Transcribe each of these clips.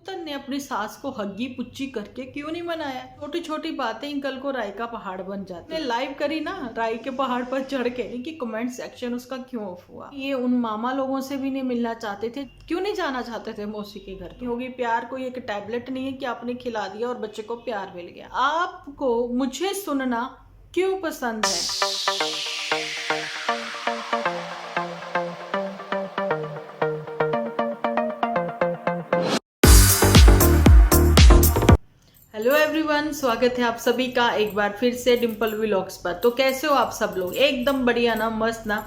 पुत्तन ने अपनी सास को हग्गी पुच्ची करके क्यों नहीं मनाया। छोटी छोटी बातें ही कल को राई का पहाड़ बन जाती है। लाइव करी ना राई के पहाड़ पर चढ़ के, इनकी कमेंट सेक्शन उसका क्यों ऑफ हुआ। ये उन मामा लोगों से भी नहीं मिलना चाहते थे, क्यों नहीं जाना चाहते थे मौसी के घर। क्योंकि प्यार कोई एक टैबलेट नहीं है कि आपने खिला दिया और बच्चे को प्यार मिल गया। आपको मुझे सुनना क्यों पसंद है। हेलो एवरीवन, स्वागत है आप सभी का एक बार फिर से डिम्पल व्लॉग्स पर। तो कैसे हो आप सब लोग? एकदम बढ़िया ना, मस्त ना,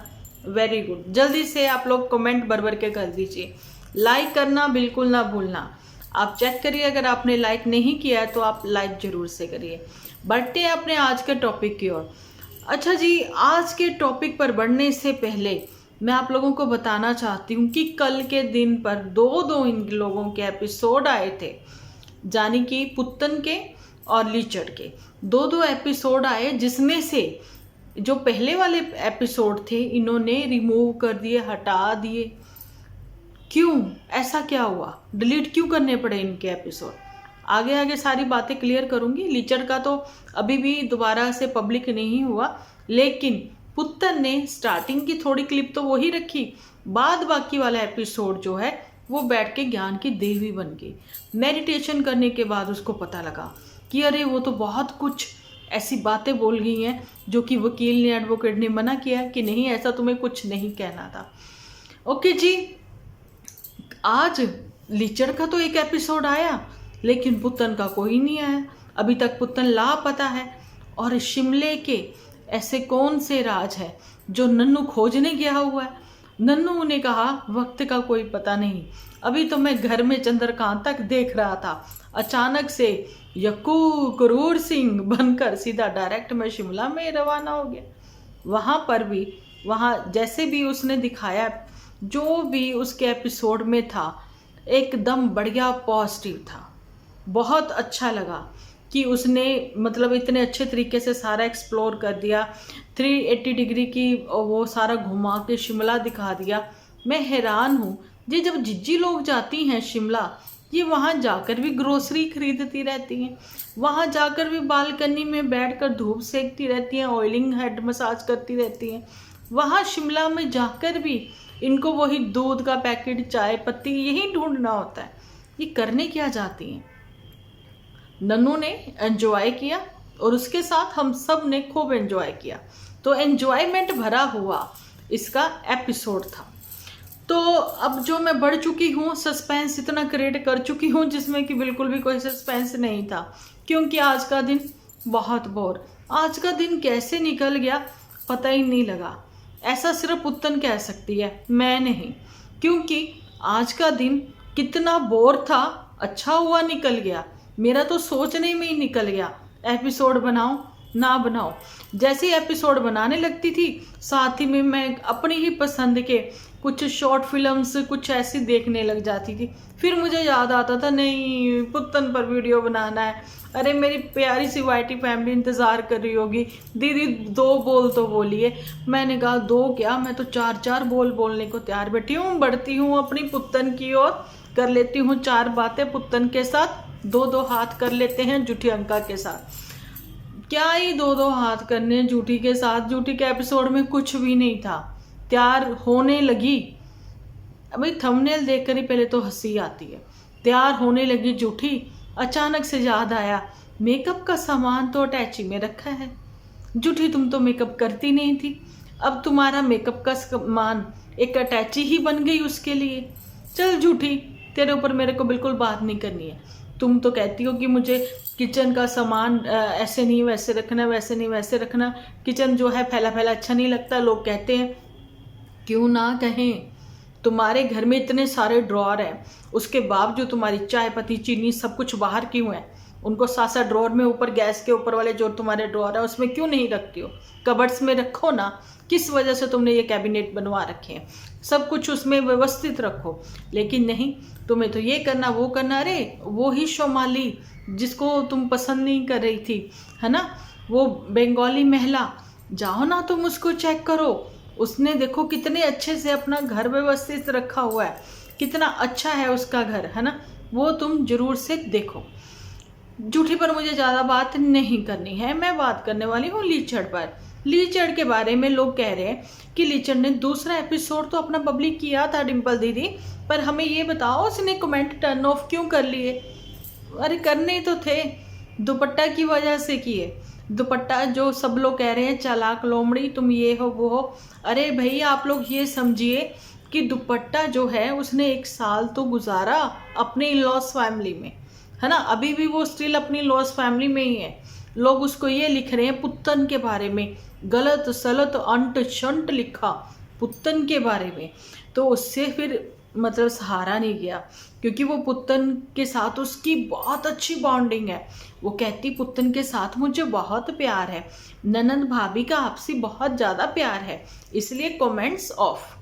वेरी गुड। जल्दी से आप लोग कमेंट भर के कर दीजिए, लाइक करना बिल्कुल ना भूलना। आप चेक करिए, अगर आपने लाइक नहीं किया है तो आप लाइक जरूर से करिए। बढ़ते हैं अपने आज के टॉपिक की ओर। अच्छा जी, आज के टॉपिक पर बढ़ने से पहले मैं आप लोगों को बताना चाहती हूँ कि कल के दिन पर दो इन लोगों के एपिसोड आए थे, जानी कि पुत्तन के और लीचड़ के दो एपिसोड आए, जिसमें से जो पहले वाले एपिसोड थे इन्होंने रिमूव कर दिए, हटा दिए। क्यों? ऐसा क्या हुआ? डिलीट क्यों करने पड़े इनके एपिसोड? आगे आगे सारी बातें क्लियर करूंगी। लीचड़ का तो अभी भी दोबारा से पब्लिक नहीं हुआ, लेकिन पुत्तन ने स्टार्टिंग की थोड़ी क्लिप तो वही रखी, बाद बाकी वाला एपिसोड जो है वो बैठ के ज्ञान की देवी बन गई। मेडिटेशन करने के बाद उसको पता लगा कि अरे वो तो बहुत कुछ ऐसी बातें बोल गई हैं जो कि वकील ने, एडवोकेट ने मना किया कि नहीं, ऐसा तुम्हें कुछ नहीं कहना था। ओके जी, आज लीचड़ का तो एक एपिसोड आया, लेकिन पुत्तन का कोई नहीं आया। अभी तक पुत्तन लापता है। और शिमले के ऐसे कौन से राज है जो नन्नू खोजने गया हुआ है। नन्नू ने कहा वक्त का कोई पता नहीं, अभी तो मैं घर में चंद्रकांत तक देख रहा था, अचानक से यक्कू करूर सिंह बनकर सीधा डायरेक्ट मैं शिमला में रवाना हो गया। वहाँ पर भी, वहाँ जैसे भी उसने दिखाया, जो भी उसके एपिसोड में था, एकदम बढ़िया पॉजिटिव था। बहुत अच्छा लगा कि उसने मतलब इतने अच्छे तरीके से सारा एक्सप्लोर कर दिया, 380 डिग्री की वो सारा घुमा के शिमला दिखा दिया। मैं हैरान हूँ जी, जब जिज्जी लोग जाती हैं शिमला, ये वहाँ जाकर भी ग्रोसरी खरीदती रहती हैं, वहाँ जाकर भी बालकनी में बैठकर धूप सेकती रहती हैं, ऑयलिंग हेड मसाज करती रहती हैं। वहाँ शिमला में जाकर भी इनको वही दूध का पैकेट, चाय पत्ती यही ढूंढना होता है। ये करने क्या जाती हैं? नन्नू ने एंजॉय किया और उसके साथ हम सब ने खूब एंजॉय किया। तो एंजॉयमेंट भरा हुआ इसका एपिसोड था। तो अब जो मैं बढ़ चुकी हूँ, सस्पेंस इतना क्रिएट कर चुकी हूँ जिसमें कि बिल्कुल भी कोई सस्पेंस नहीं था, क्योंकि आज का दिन बहुत बोर। आज का दिन कैसे निकल गया पता ही नहीं लगा। ऐसा सिर्फ पुत्तन कह सकती है, मैं नहीं, क्योंकि आज का दिन कितना बोर था। अच्छा हुआ निकल गया, मेरा तो सोचने में ही निकल गया, एपिसोड बनाओ ना बनाओ। जैसे ही एपिसोड बनाने लगती थी, साथ ही में मैं अपनी ही पसंद के कुछ शॉर्ट फिल्म्स कुछ ऐसी देखने लग जाती थी। फिर मुझे याद आता था, नहीं पुत्तन पर वीडियो बनाना है। अरे मेरी प्यारी सी वाईटी फैमिली इंतज़ार कर रही होगी, दीदी 2 बोल तो बोलिए। मैंने कहा 2 क्या, मैं तो 4 बोल बोलने को तैयार बैठी हूँ। बढ़ती हूँ अपनी पुत्तन की ओर, कर लेती हूँ 4 बातें पुत्तन के साथ। 2 हाथ कर लेते हैं जूठी अंका के साथ। क्या ही 2 हाथ करने जूठी के साथ? जूठी के एपिसोड में कुछ भी नहीं था। तैयार होने लगी, अभी थंबनेल देखकर ही पहले तो हंसी आती है। तैयार होने लगी जूठी, अचानक से याद आया मेकअप का सामान तो अटैची में रखा है। जूठी तुम तो मेकअप करती नहीं थी, अब तुम्हारा मेकअप का सामान एक अटैची ही बन गई उसके लिए। चल जूठी, तेरे ऊपर मेरे को बिल्कुल बात नहीं करनी है। तुम तो कहती हो कि मुझे किचन का सामान ऐसे नहीं वैसे रखना, वैसे नहीं वैसे रखना, किचन जो है फैला फैला अच्छा नहीं लगता। लोग कहते हैं, क्यों ना कहें, तुम्हारे घर में इतने सारे ड्रॉअर हैं, उसके बावजूद तुम्हारी चाय पत्ती चीनी सब कुछ बाहर क्यों है? उनको सासा ड्रॉअर में ऊपर गैस के ऊपर वाले जो तुम्हारे ड्रॉअर है उसमें क्यों नहीं रखती हो? कबर्ड्स में रखो ना। किस वजह से तुमने ये कैबिनेट बनवा रखे हैं? सब कुछ उसमें व्यवस्थित रखो। लेकिन नहीं, तुम्हें तो ये करना वो करना। अरे वो ही शोमाली जिसको तुम पसंद नहीं कर रही थी, है ना, वो बंगाली महिला, जाओ ना तुम उसको चेक करो। उसने देखो कितने अच्छे से अपना घर व्यवस्थित रखा हुआ है, कितना अच्छा है उसका घर, है ना। वो तुम जरूर से देखो। जूठी पर मुझे ज़्यादा बात नहीं करनी है, मैं बात करने वाली हूँ लीचड़ पर। लीचड़ के बारे में लोग कह रहे हैं कि लीचड़ ने दूसरा एपिसोड तो अपना पब्लिक किया था डिम्पल दीदी, पर हमें ये बताओ उसने कमेंट टर्न ऑफ क्यों कर लिए? अरे करने तो थे, दुपट्टा की वजह से किए। दुपट्टा जो सब लोग कह रहे हैं चालाक लोमड़ी तुम ये हो वो हो, अरे भैया आप लोग ये समझिए कि दुपट्टा जो है उसने 1 साल तो गुजारा अपने इन लॉस फैमिली में, है ना, अभी भी वो स्टिल अपनी लॉस फैमिली में ही है। लोग उसको ये लिख रहे हैं पुत्तन के बारे में, गलत सलत अंट शंट लिखा पुत्तन के बारे में, तो उससे फिर मतलब सहारा नहीं गया, क्योंकि वो पुत्तन के साथ उसकी बहुत अच्छी बॉन्डिंग है। वो कहती पुत्तन के साथ मुझे बहुत प्यार है, ननंद भाभी का आपसी बहुत ज़्यादा प्यार है, इसलिए कमेंट्स ऑफ।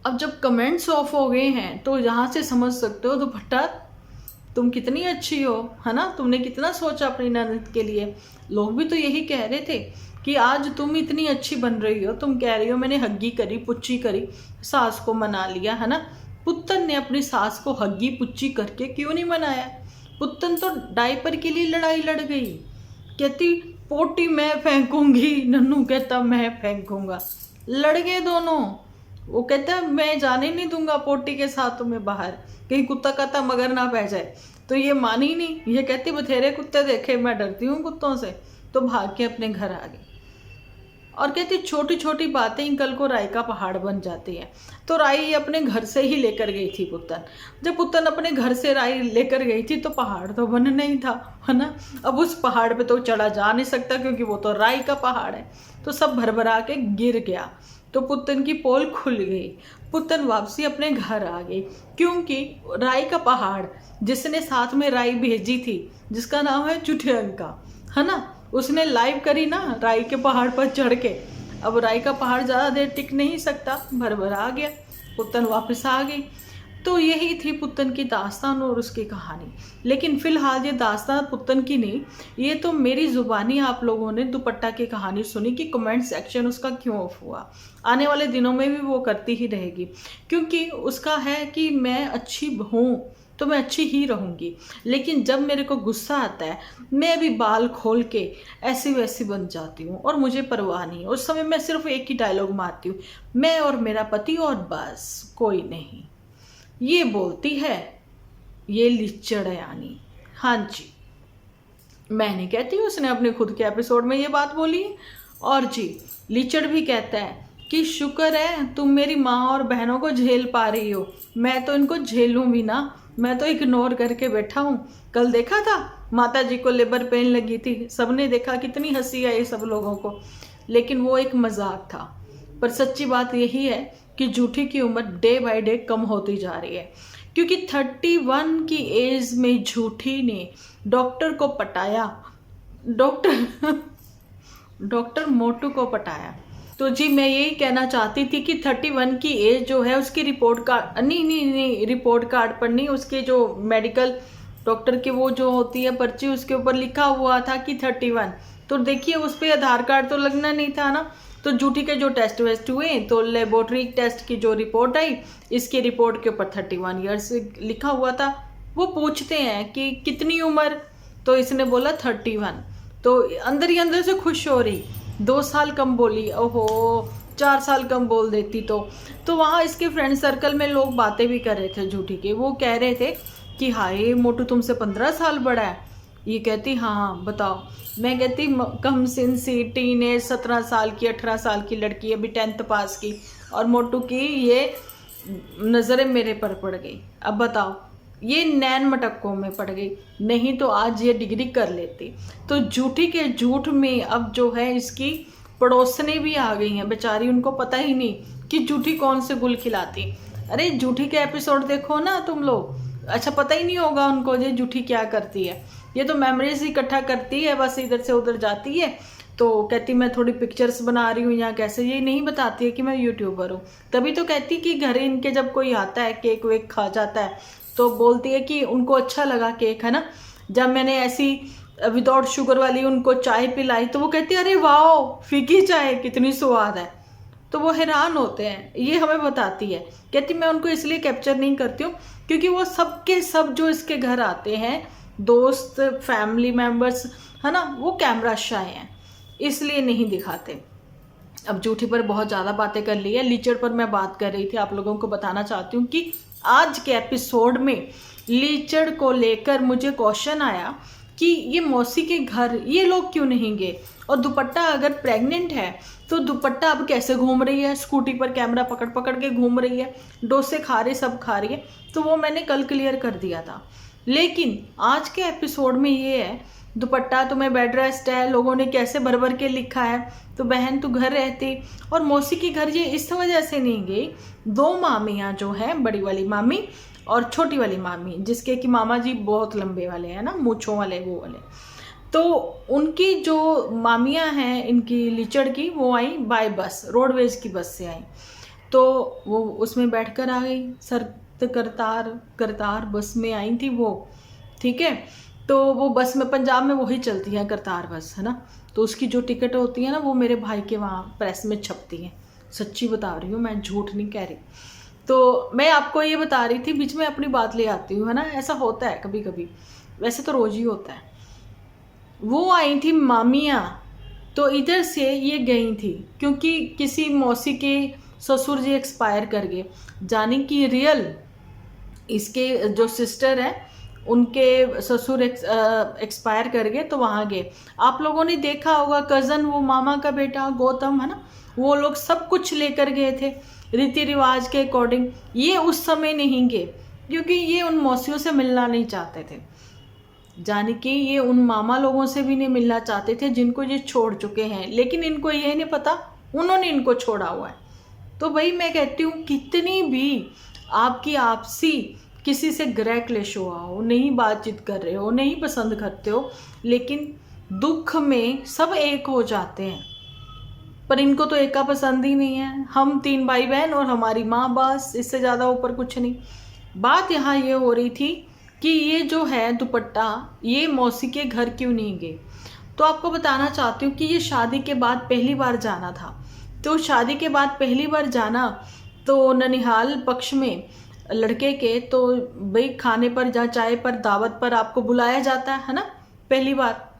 अब जब कमेंट्स ऑफ हो गए हैं तो यहाँ से समझ सकते हो दुपट्टा तुम कितनी अच्छी हो, है ना, तुमने कितना सोचा अपनी ननद के लिए। लोग भी तो यही कह रहे थे कि आज तुम इतनी अच्छी बन रही हो, तुम कह रही हो मैंने हग्गी करी पुच्ची करी, सास को मना लिया, है ना। पुत्तन ने अपनी सास को हग्गी पुच्ची करके क्यों नहीं मनाया? पुत्तन तो डायपर के लिए लड़ाई लड़ गई, कहती पोटी मैं फेंकूंगी, नन्नू कहता मैं फेंकूंगा, लड़ गए दोनों। वो कहता है मैं जाने नहीं दूंगा पोटी के साथ तुम्हें बाहर, कहीं कुत्ता काता मगर ना पै जाए, तो ये मानी नहीं। ये कहती बथेरे कुत्ते देखे, मैं डरती हूँ कुत्तों से, तो भाग के अपने घर आ गई। और कहती छोटी छोटी बातें ही कल को राई का पहाड़ बन जाती है। तो राई अपने घर से ही लेकर गई थी पुत्तन। जब पुत्तन अपने घर से राई लेकर गई थी तो पहाड़ तो बन नहीं था, है ना। अब उस पहाड़ पे तो चढ़ा जा नहीं सकता क्योंकि वो तो राई का पहाड़ है, तो सब भरभरा के गिर गया। तो पुत्तन की पोल खुल गई, पुत्तन वापसी अपने घर आ गई, क्योंकि राई का पहाड़ जिसने साथ में राई भेजी थी, जिसका नाम है चुटियंका, है ना, उसने लाइव करी ना राई के पहाड़ पर चढ़ के। अब राई का पहाड़ ज़्यादा देर टिक नहीं सकता, भरभरा आ गया, पुत्तन वापस आ गई। तो यही थी पुत्तन की दास्तान और उसकी कहानी। लेकिन फिलहाल ये दास्तान पुत्तन की नहीं, ये तो मेरी ज़ुबानी आप लोगों ने दुपट्टा की कहानी सुनी कि कमेंट सेक्शन उसका क्यों ऑफ हुआ। आने वाले दिनों में भी वो करती ही रहेगी, क्योंकि उसका है कि मैं अच्छी हूँ तो मैं अच्छी ही रहूँगी, लेकिन जब मेरे को गुस्सा आता है मैं भी बाल खोल के ऐसी वैसी बन जाती हूँ और मुझे परवाह नहीं। उस समय मैं सिर्फ एक ही डायलॉग मारती हूँ, मैं और मेरा पति और बस कोई नहीं। ये बोलती है ये लीचड़ यानी। हाँ जी, मैं नहीं कहती, उसने अपने खुद के एपिसोड में ये बात बोली। और जी लीचड़ भी कहता है कि शुक्र है तुम मेरी माँ और बहनों को झेल पा रही हो, मैं तो इनको झेलूं भी ना, मैं तो इग्नोर करके बैठा हूँ। कल देखा था माता जी को लेबर पेन लगी थी, सबने देखा, कितनी हंसी आई सब लोगों को, लेकिन वो एक मजाक था। पर सच्ची बात यही है कि जूठी की उम्र डे बाय डे कम होती जा रही है, क्योंकि 31 की एज में जूठी ने डॉक्टर को पटाया, डॉक्टर मोटू को पटाया। तो जी मैं यही कहना चाहती थी कि 31 की एज जो है उसकी रिपोर्ट कार्ड नहीं रिपोर्ट कार्ड पर नहीं, उसके जो मेडिकल डॉक्टर के वो जो होती है पर्ची, उसके ऊपर लिखा हुआ था कि 31। तो देखिए उस पर आधार कार्ड तो लगना नहीं था ना। तो जूठी के जो टेस्ट वेस्ट हुए तो लेबोरेटरी टेस्ट की जो रिपोर्ट आई, इसकी रिपोर्ट के ऊपर 31 ईयर्स लिखा हुआ था। वो पूछते हैं कि कितनी उम्र, तो इसने बोला 31। तो अंदर ही अंदर से खुश हो रही, 2 साल कम बोली, ओहो 4 साल कम बोल देती तो वहाँ इसके फ्रेंड सर्कल में लोग बातें भी कर रहे थे जूठी के। वो कह रहे थे कि हाय मोटू तुमसे 15 साल बड़ा है। ये कहती हाँ बताओ। मैं कहती कम सिंसी टीनेज 17 साल की 18 साल की लड़की अभी 10th पास की, और मोटू की ये नज़रें मेरे पर पड़ गई। अब बताओ ये नैन मटक्कों में पड़ गई, नहीं तो आज ये डिग्री कर लेती। तो झूठी के झूठ में अब जो है इसकी पड़ोसने भी आ गई हैं बेचारी, उनको पता ही नहीं कि झूठी कौन से गुल खिलाती। अरे झूठी के एपिसोड देखो ना तुम लोग, अच्छा पता ही नहीं होगा उनको ये झूठी क्या करती है। ये तो मेमोरीज इकट्ठा करती है, बस इधर से उधर जाती है, तो कहती मैं थोड़ी पिक्चर्स बना रही हूँ यहाँ कैसे, ये नहीं बताती है कि मैं यूट्यूबर हूँ। तभी तो कहती कि घर इनके जब कोई आता है केक वेक खा जाता है तो बोलती है कि उनको अच्छा लगा केक, है ना। जब मैंने ऐसी विदाउट शुगर वाली उनको चाय पिलाई तो वो कहती है अरे वाह फीकी चाय कितनी स्वाद है। तो वो हैरान होते हैं। ये हमें बताती है, कहती मैं उनको इसलिए कैप्चर नहीं करती हूँ क्योंकि वो सब के सब जो इसके घर आते हैं, दोस्त, फैमिली मेम्बर्स, है ना, वो कैमरा शाय हैं, इसलिए नहीं दिखाते। अब जूठी पर बहुत ज़्यादा बातें कर ली है, लीचड़ पर मैं बात कर रही थी। आप लोगों को बताना चाहती हूँ कि आज के एपिसोड में लीचड़ को लेकर मुझे क्वेश्चन आया कि ये मौसी के घर ये लोग क्यों नहीं गए, और दुपट्टा अगर प्रेग्नेंट है तो दुपट्टा अब कैसे घूम रही है, स्कूटी पर कैमरा पकड़ पकड़ के घूम रही है, डोसे खा रही, सब खा रही है। तो वो मैंने कल क्लियर कर दिया था। लेकिन आज के एपिसोड में ये है, दुपट्टा तुम्हें बेड रेस्ट है, लोगों ने कैसे भर भर के लिखा है, तो बहन तू घर रहती। और मौसी के घर ये इस वजह से नहीं गई, दो मामियाँ जो हैं, बड़ी वाली मामी और छोटी वाली मामी, जिसके कि मामा जी बहुत लंबे वाले हैं ना, मूँछों वाले, वो वाले, तो उनकी जो मामियाँ हैं इनकी लीचड़ की, वो आई बाय बस, रोडवेज की बस से आई। तो वो उसमें बैठकर आ गई, करतार बस में आई थी वो, ठीक है। तो वो बस में पंजाब में वही चलती है करतार बस, है ना। तो उसकी जो टिकट होती है ना, वो मेरे भाई के वहाँ प्रेस में छपती है। सच्ची बता रही हूँ, मैं झूठ नहीं कह रही। तो मैं आपको ये बता रही थी, बीच में अपनी बात ले आती हूँ, है ना, ऐसा होता है कभी कभी, वैसे तो रोज ही होता है। वो आई थी मामियाँ, तो इधर से ये गई थी क्योंकि किसी मौसी के ससुर जी एक्सपायर कर गए, जानी कि रियल इसके जो सिस्टर है उनके ससुर एक्सपायर कर गए, तो वहाँ गए। आप लोगों ने देखा होगा, कज़न, वो मामा का बेटा गौतम, है ना, वो लोग सब कुछ लेकर गए थे रीति रिवाज के अकॉर्डिंग। ये उस समय नहीं गए क्योंकि ये उन मौसियों से मिलना नहीं चाहते थे, जाने कि ये उन मामा लोगों से भी नहीं मिलना चाहते थे जिनको ये छोड़ चुके हैं। लेकिन इनको ये नहीं पता उन्होंने इनको छोड़ा हुआ है। तो भाई मैं कहती हूँ, कितनी भी आपकी आपसी किसी से ग्रह क्लेश हुआ हो, नहीं बातचीत कर रहे हो, नहीं पसंद करते हो, लेकिन दुख में सब एक हो जाते हैं। पर इनको तो एक का पसंद ही नहीं है। हम 3 भाई बहन और हमारी माँ, बस, इससे ज़्यादा ऊपर कुछ नहीं। बात यहाँ ये हो रही थी कि ये जो है दुपट्टा, ये मौसी के घर क्यों नहीं गए। तो आपको बताना चाहती हूँ कि ये शादी के बाद पहली बार जाना था। तो शादी के बाद पहली बार जाना, तो ननिहाल पक्ष में लड़के के, तो भाई खाने पर या चाय पर, दावत पर आपको बुलाया जाता है ना, पहली बार।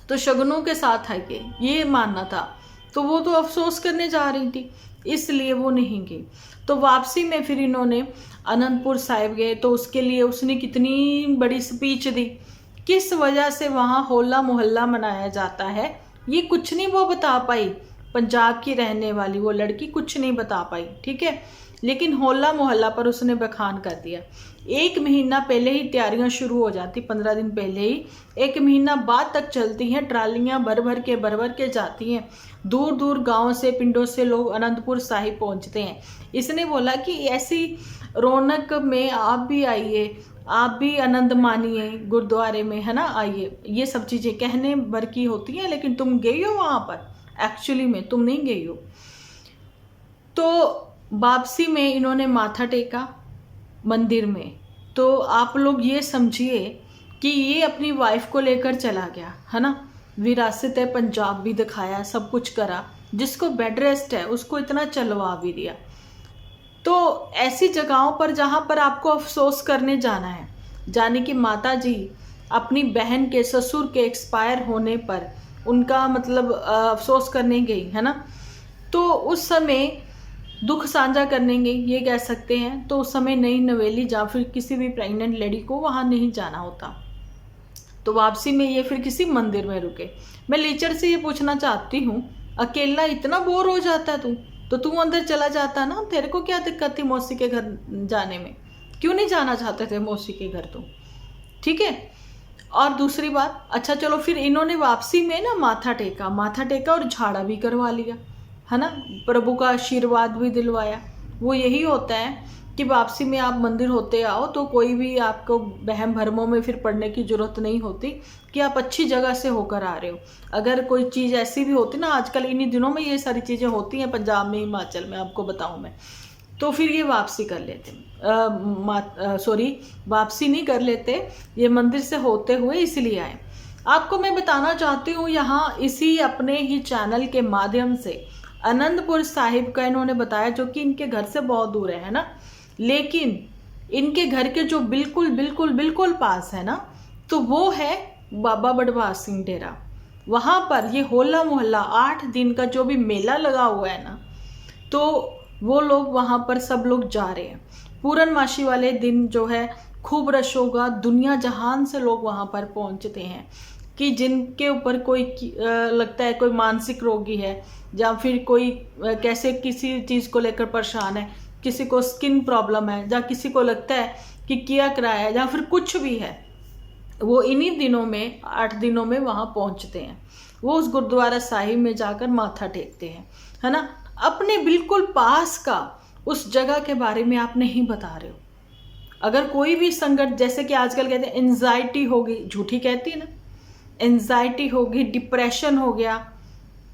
तो शगुनों के साथ है ये मानना था। तो वो तो अफसोस करने जा रही थी, इसलिए वो नहीं गई। तो वापसी में फिर इन्होंने अनंतपुर साहिब गए, तो उसके लिए उसने कितनी बड़ी स्पीच दी, किस वजह से वहाँ होला मोहल्ला मनाया जाता है, ये कुछ नहीं वो बता पाई। पंजाब की रहने वाली वो लड़की कुछ नहीं बता पाई, ठीक है। लेकिन होला मोहल्ला पर उसने बखान कर दिया। 1 महीना पहले ही तैयारियां शुरू हो जाती, 15 दिन पहले ही, 1 महीना बाद तक चलती हैं। ट्रालियां भर भर के जाती हैं। दूर दूर गाँव से, पिंडों से लोग अनंतपुर साहिब पहुंचते हैं। इसने बोला कि ऐसी रौनक में आप भी आइए, आप भी आनंद मानिए गुरुद्वारे में, है ना, आइए। ये सब चीज़ें कहने भर की होती हैं, लेकिन तुम गई हो वहाँ पर, एक्चुअली में तुम नहीं गई हो। तो वापसी में इन्होंने माथा टेका मंदिर में। तो आप लोग ये समझिए कि ये अपनी वाइफ को लेकर चला गया, है ना, विरासत है पंजाब भी दिखाया, सब कुछ करा। जिसको बेड रेस्ट है उसको इतना चलवा भी दिया। तो ऐसी जगहों पर जहाँ पर आपको अफसोस करने जाना है, जाने कि माता जी अपनी बहन के ससुर के एक्सपायर होने पर उनका मतलब अफसोस करने गई, है ना, तो उस समय दुख साझा करने गई, ये कह सकते हैं। तो उस समय नई नवेली या फिर किसी भी प्रेग्नेंट लेडी को वहाँ नहीं जाना होता। तो वापसी में ये फिर किसी मंदिर में रुके। मैं लीचड़ से ये पूछना चाहती हूँ, अकेला इतना बोर हो जाता है तो तू अंदर चला जाता ना, तेरे को क्या दिक्कत थी मौसी के घर जाने में, क्यों नहीं जाना चाहते थे मौसी के घर तो, ठीक है। और दूसरी बात, अच्छा चलो, फिर इन्होंने वापसी में ना माथा टेका और झाड़ा भी करवा लिया, है ना, प्रभु का आशीर्वाद भी दिलवाया। वो यही होता है कि वापसी में आप मंदिर होते आओ तो कोई भी आपको वहम भरमों में फिर पड़ने की ज़रूरत नहीं होती कि आप अच्छी जगह से होकर आ रहे हो। अगर कोई चीज़ ऐसी भी होती ना, आजकल इन्हीं दिनों में ये सारी चीज़ें होती हैं पंजाब में, हिमाचल में, आपको बताऊं मैं, तो फिर ये वापसी कर लेते, वापसी नहीं कर लेते, ये मंदिर से होते हुए इसलिए आए। आपको मैं बताना चाहती हूँ यहाँ इसी अपने ही चैनल के माध्यम से आनंदपुर साहिब का इन्होंने बताया, जो कि इनके घर से बहुत दूर है ना, लेकिन इनके घर के जो बिल्कुल बिल्कुल बिल्कुल पास है ना, तो वो है बाबा बड़भाग सिंह डेरा। वहाँ पर ये होला मोहल्ला 8 दिन का जो भी मेला लगा हुआ है ना, तो वो लोग वहाँ पर सब लोग जा रहे हैं। पूर्णमासी वाले दिन जो है खूब रश होगा, दुनिया जहान से लोग वहाँ पर पहुँचते हैं, कि जिनके ऊपर कोई लगता है कोई मानसिक रोगी है, या फिर कोई कैसे किसी चीज़ को लेकर परेशान है, किसी को स्किन प्रॉब्लम है, या किसी को लगता है कि किया कराया है, या फिर कुछ भी है, वो इन्हीं दिनों में 8 दिनों में वहाँ पहुँचते हैं। वो उस गुरुद्वारा साहिब में जाकर माथा टेकते हैं, है ना। अपने बिल्कुल पास का उस जगह के बारे में आप नहीं बता रहे हो। अगर कोई भी संकट, जैसे कि आजकल कहते हैं एंजाइटी होगी, झूठी कहती है ना, एंजाइटी होगी, डिप्रेशन हो गया,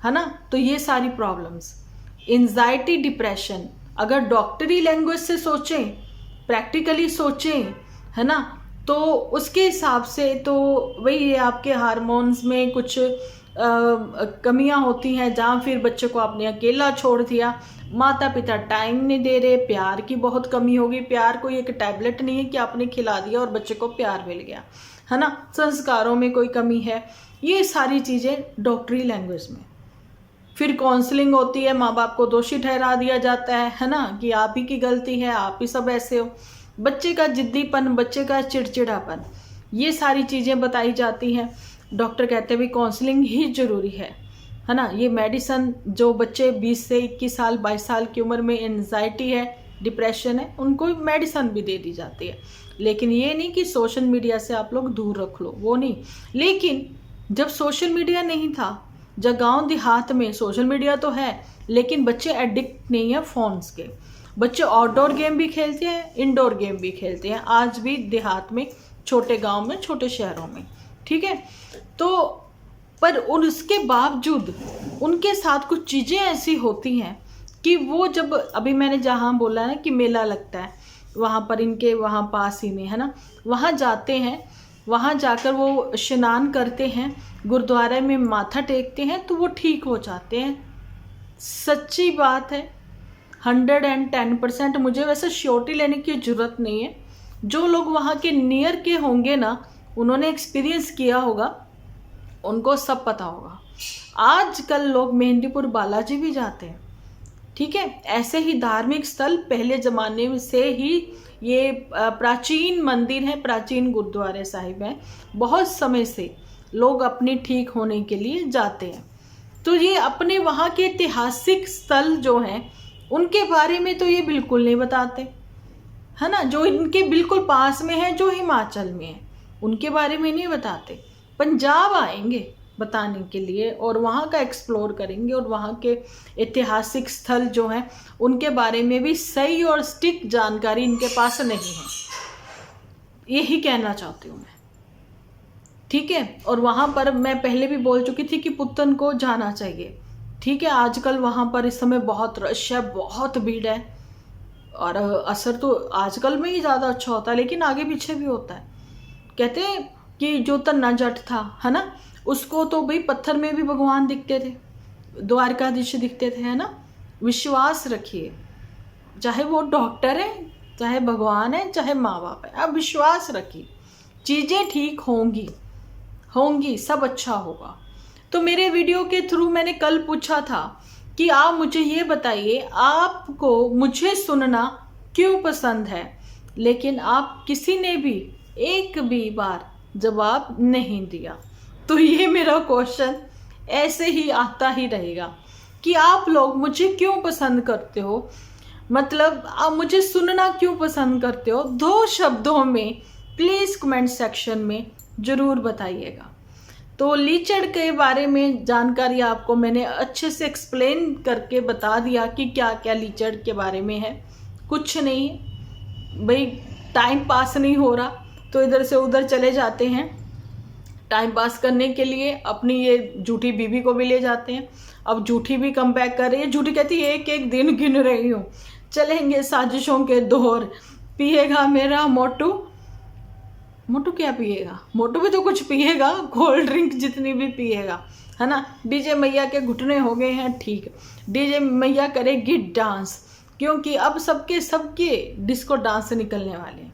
है ना, तो ये सारी प्रॉब्लम्स, एंजाइटी, डिप्रेशन, अगर डॉक्टरी लैंग्वेज से सोचें, प्रैक्टिकली सोचें, है ना, तो उसके हिसाब से तो वही आपके हार्मोन्स में कुछ कमियां होती हैं, जहाँ फिर बच्चे को आपने अकेला छोड़ दिया, माता पिता टाइम नहीं दे रहे, प्यार की बहुत कमी होगी। प्यार कोई एक टैबलेट नहीं है कि आपने खिला दिया और बच्चे को प्यार मिल गया, है ना। संस्कारों में कोई कमी है, ये सारी चीज़ें डॉक्टरी लैंग्वेज में। फिर काउंसलिंग होती है, माँ बाप को दोषी ठहरा दिया जाता है ना, कि आप ही की गलती है, आप ही सब ऐसे हो। बच्चे का जिद्दीपन, बच्चे का चिड़चिड़ापन, ये सारी चीज़ें बताई जाती हैं। डॉक्टर कहते हैं भी काउंसलिंग ही ज़रूरी है ना। ये मेडिसन, जो बच्चे 20 से 21 साल 22 साल की उम्र में एंजाइटी है, डिप्रेशन है, उनको मेडिसन भी दे दी जाती है। लेकिन ये नहीं कि सोशल मीडिया से आप लोग दूर रख लो, वो नहीं। लेकिन जब सोशल मीडिया नहीं था, जब गाँव देहात में सोशल मीडिया तो है, लेकिन बच्चे एडिक्ट नहीं है फ़ोन्स के। बच्चे आउटडोर गेम भी खेलते हैं, इंडोर गेम भी खेलते हैं, आज भी देहात में, छोटे गांव में, छोटे शहरों में, ठीक है। तो पर उसके बावजूद उनके साथ कुछ चीज़ें ऐसी होती हैं कि वो, जब अभी मैंने जहाँ बोला ना कि मेला लगता है, वहाँ पर इनके वहाँ पास ही में, है ना, वहाँ जाते हैं, वहाँ जाकर वो स्नान करते हैं, गुरुद्वारे में माथा टेकते हैं, तो वो ठीक हो जाते हैं। सच्ची बात है, 110%। मुझे वैसे श्योरिटी लेने की ज़रूरत नहीं है, जो लोग वहाँ के नियर के होंगे ना, उन्होंने एक्सपीरियंस किया होगा, उनको सब पता होगा। आजकल लोग मेहंदीपुर बालाजी भी जाते हैं, ठीक है। ऐसे ही धार्मिक स्थल पहले ज़माने से ही, ये प्राचीन मंदिर है, प्राचीन गुरुद्वारे साहिब हैं, बहुत समय से लोग अपने ठीक होने के लिए जाते हैं। तो ये अपने वहाँ के ऐतिहासिक स्थल जो हैं, उनके बारे में तो ये बिल्कुल नहीं बताते, है ना। जो इनके बिल्कुल पास में है, जो हिमाचल में है, उनके बारे में नहीं बताते। पंजाब आएंगे बताने के लिए और वहाँ का एक्सप्लोर करेंगे, और वहाँ के ऐतिहासिक स्थल जो हैं उनके बारे में भी सही और सटीक जानकारी इनके पास नहीं है, यही कहना चाहती हूँ मैं, ठीक है। और वहाँ पर मैं पहले भी बोल चुकी थी कि पुत्तन को जाना चाहिए, ठीक है। आजकल वहाँ पर इस समय बहुत रश है, बहुत भीड़ है, और असर तो आजकल में ही ज़्यादा अच्छा होता है, लेकिन आगे पीछे भी होता है। कहते हैं कि जो तन्ना जट था, है ना, उसको तो भाई पत्थर में भी भगवान दिखते थे, द्वारकाधीश दिखते थे, है ना। विश्वास रखिए, चाहे वो डॉक्टर है, चाहे भगवान है, चाहे माँ बाप है, आप विश्वास रखिए, चीज़ें ठीक होंगी, सब अच्छा होगा। तो मेरे वीडियो के थ्रू मैंने कल पूछा था कि आप मुझे ये बताइए, आपको मुझे सुनना क्यों पसंद है, लेकिन आप किसी ने भी एक भी बार जवाब नहीं दिया। तो ये मेरा क्वेश्चन ऐसे ही आता ही रहेगा कि आप लोग मुझे क्यों पसंद करते हो, मतलब आप मुझे सुनना क्यों पसंद करते हो। 2 शब्दों में प्लीज़ कमेंट सेक्शन में ज़रूर बताइएगा। तो लीचड़ के बारे में जानकारी आपको मैंने अच्छे से एक्सप्लेन करके बता दिया कि क्या क्या लीचड़ के बारे में है। कुछ नहीं भाई, टाइम पास नहीं हो रहा तो इधर से उधर चले जाते हैं, टाइम पास करने के लिए अपनी ये झूठी बीवी को भी ले जाते हैं। अब झूठी भी कम बैक कर रही है, झूठी कहती है एक एक दिन गिन रही हूँ, चलेंगे साजिशों के दौर, पिएगा मेरा मोटू मोटू क्या पिएगा, मोटू भी तो कुछ पिएगा, कोल्ड ड्रिंक जितनी भी पिएगा, है ना। डीजे मैया के घुटने हो गए हैं ठीक, डीजे मैया करेगी डांस, क्योंकि अब सबके सबके डिस्को डांस निकलने वाले हैं।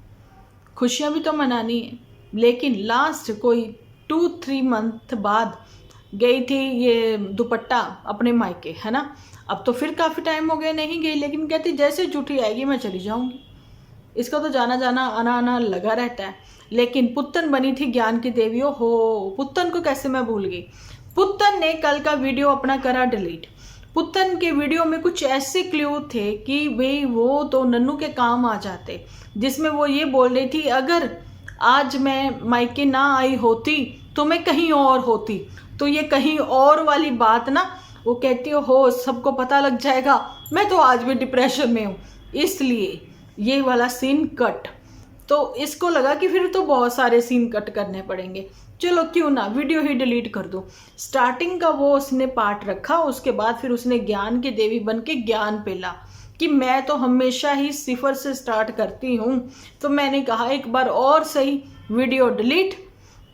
खुशियाँ भी तो मनानी है, लेकिन लास्ट कोई 2-3 मंथ बाद गई थी ये दुपट्टा अपने मायके, है ना। अब तो फिर काफ़ी टाइम हो गया नहीं गई, लेकिन कहती जैसे छुट्टी आएगी मैं चली जाऊंगी। इसका तो जाना जाना आना आना लगा रहता है। लेकिन पुत्तन बनी थी ज्ञान की देवी, हो पुत्तन को कैसे मैं भूल गई। पुत्तन ने कल का वीडियो अपना करा डिलीट। पुत्तन के वीडियो में कुछ ऐसे क्लू थे कि भाई वो तो नन्नू के काम आ जाते, जिसमें वो ये बोल रही थी अगर आज मैं मायके ना आई होती तो मैं कहीं और होती। तो ये कहीं और वाली बात ना, वो कहती हो सबको पता लग जाएगा, मैं तो आज भी डिप्रेशन में हूँ, इसलिए ये वाला सीन कट। तो इसको लगा कि फिर तो बहुत सारे सीन कट करने पड़ेंगे, चलो क्यों ना वीडियो ही डिलीट कर दो। स्टार्टिंग का वो उसने पार्ट रखा, उसके बाद फिर उसने ज्ञान की देवी बन के ज्ञान पेला कि मैं तो हमेशा ही सिफर से स्टार्ट करती हूँ। तो मैंने कहा एक बार और सही वीडियो डिलीट,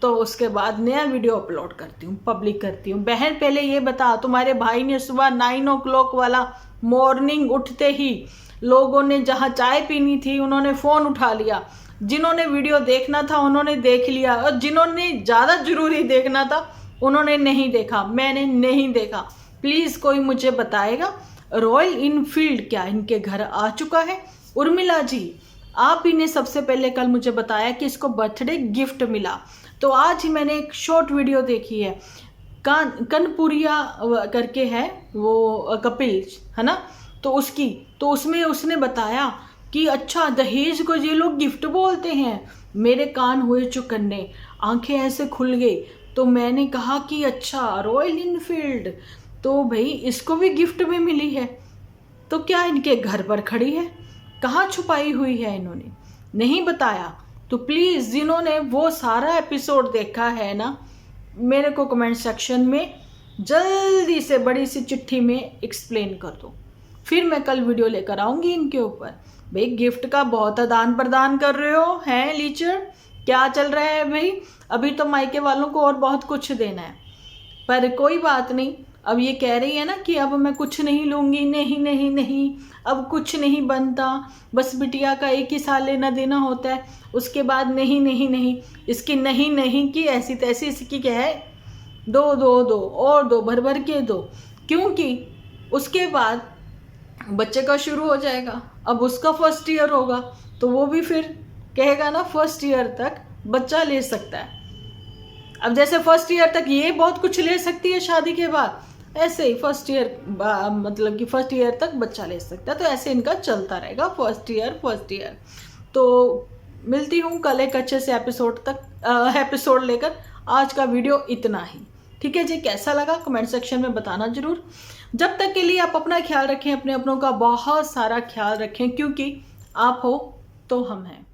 तो उसके बाद नया वीडियो अपलोड करती हूँ, पब्लिक करती हूँ। बहन पहले ये बता, तुम्हारे भाई ने सुबह 9 o'clock वाला मॉर्निंग उठते ही लोगों ने जहाँ चाय पीनी थी उन्होंने फ़ोन उठा लिया, जिन्होंने वीडियो देखना था उन्होंने देख लिया, और जिन्होंने ज़्यादा ज़रूरी देखना था उन्होंने नहीं देखा, मैंने नहीं देखा। प्लीज़ कोई मुझे बताएगा रॉयल इनफील्ड क्या इनके घर आ चुका है? उर्मिला जी, आप ही ने सबसे पहले कल मुझे बताया कि इसको बर्थडे गिफ्ट मिला, तो आज ही मैंने एक शॉर्ट वीडियो देखी है, कनपुरिया करके है वो कपिल, है ना, तो उसमें उसने बताया कि अच्छा दहेज को ये लोग गिफ्ट बोलते हैं। मेरे कान हुए चौकन्ने, आंखें ऐसे खुल गई। तो मैंने कहा कि अच्छा रॉयल इनफील्ड, तो भाई इसको भी गिफ्ट में मिली है, तो क्या इनके घर पर खड़ी है? कहाँ छुपाई हुई है इन्होंने? नहीं बताया। तो प्लीज़ जिन्होंने वो सारा एपिसोड देखा है ना, मेरे को कमेंट सेक्शन में जल्दी से बड़ी सी चिट्ठी में एक्सप्लेन कर दो, फिर मैं कल वीडियो लेकर आऊँगी इनके ऊपर। भाई गिफ्ट का बहुत आदान प्रदान कर रहे हो हैं लीचर, क्या चल रहा है भाई? अभी तो मायके वालों को और बहुत कुछ देना है, पर कोई बात नहीं। अब ये कह रही है ना कि अब मैं कुछ नहीं लूँगी, नहीं नहीं नहीं, अब कुछ नहीं बनता, बस बिटिया का 1 ही साल लेना देना होता है, उसके बाद नहीं नहीं नहीं। इसकी नहीं नहीं की ऐसी तैसी, इसकी क्या है, दो दो दो और दो, भर भर के दो, क्योंकि उसके बाद बच्चे का शुरू हो जाएगा। अब उसका फर्स्ट ईयर होगा तो वो भी फिर कहेगा ना फर्स्ट ईयर तक बच्चा ले सकता है। अब जैसे फर्स्ट ईयर तक ये बहुत कुछ ले सकती है शादी के बाद, ऐसे ही फर्स्ट ईयर मतलब कि फर्स्ट ईयर तक बच्चा ले सकता है। तो ऐसे इनका चलता रहेगा फर्स्ट ईयर। तो मिलती हूँ कल एक अच्छे से एपिसोड लेकर। आज का वीडियो इतना ही, ठीक है जी। कैसा लगा कमेंट सेक्शन में बताना जरूर। जब तक के लिए आप अपना ख्याल रखें, अपने अपनों का बहुत सारा ख्याल रखें, क्योंकि आप हो तो हम हैं।